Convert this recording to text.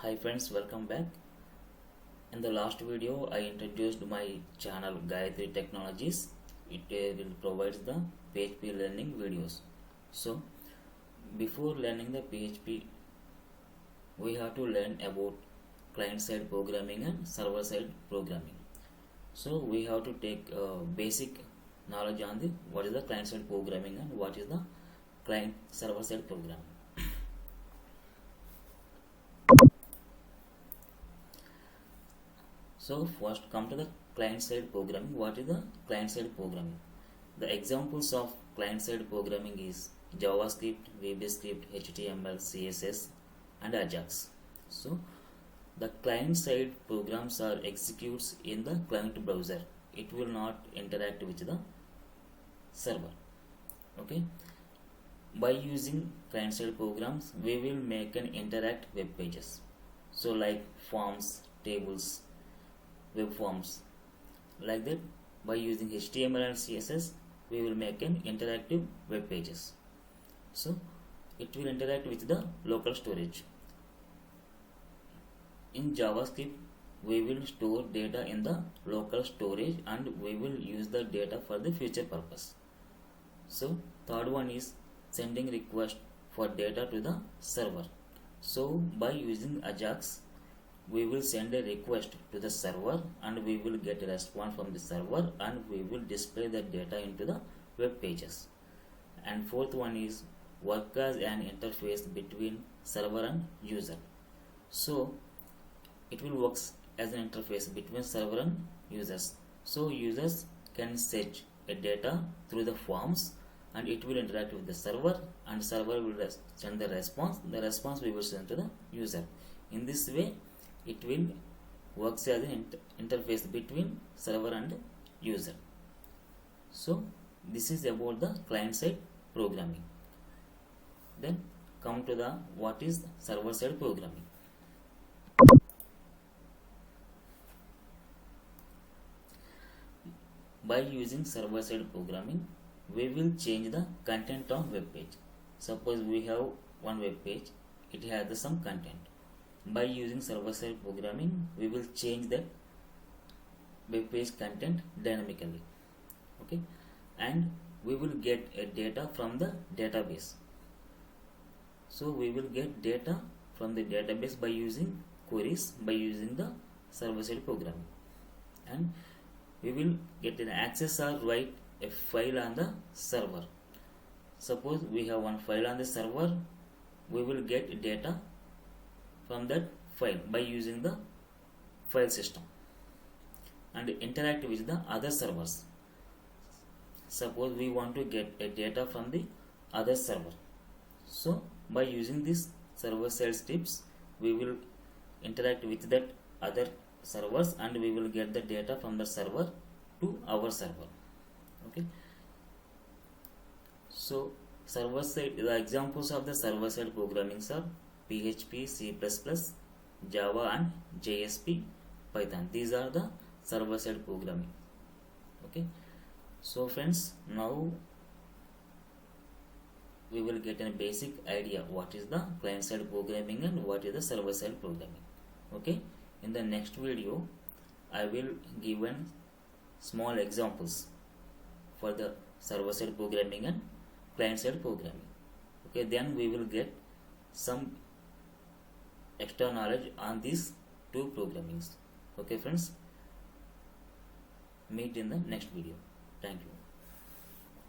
Hi friends, welcome back. In the last video, I introduced my channel Gayathri Technologies. It will provide the PHP learning videos. So, before learning the PHP, we have to learn about client-side programming and server-side programming. So, we have to take basic knowledge on the what is the client-side programming and what is the client server-side programming. So first come to the client-side programming. What is the client-side programming? The examples of client-side programming is JavaScript, VBScript, HTML, CSS and Ajax. So the client-side programs are executes in the client browser. It will not interact with the server. Okay. By using client-side programs, we will make and interact web pages. So like forms, tables, web forms, like that. By using HTML and CSS, we will make an interactive web pages. So it will interact with the local storage. In JavaScript, we will store data in the local storage and we will use the data for the future purpose. So third one is sending request for data to the server. So by using Ajax, we will send a request to the server and we will get a response from the server and we will display the data into the web pages. And fourth one is work as an interface between server and user. So it will work as an interface between server and users. So users can search a data through the forms and it will interact with the server and server will send the response. The response we will send to the user. In this way, it will works as an interface between server and user. So this is about the client side programming. Then come to the what is server side programming. By using server side programming, we will change the content of web page. Suppose we have one web page, it has some content. By using server-side programming, we will change the web page content dynamically. Okay, and we will get a data from the database. So we will get data from the database by using queries, by using the server-side programming, and we will get an access or write a file on the server. Suppose we have one file on the server, we will get data from that file by using the file system and interact with the other servers. Suppose we want to get a data from the other server. So by using these server side scripts, we will interact with that other servers and we will get the data from the server to our server. Okay. So server side, the examples of the server side programming are PHP, C++, Java and JSP, Python. These are the server-side programming. Okay. So friends, now we will get a basic idea what is the client-side programming and what is the server-side programming. Okay. In the next video, I will give small examples for the server-side programming and client-side programming. Okay. Then we will get some extra knowledge on these two programmings. Okay friends, meet in the next video. Thank you.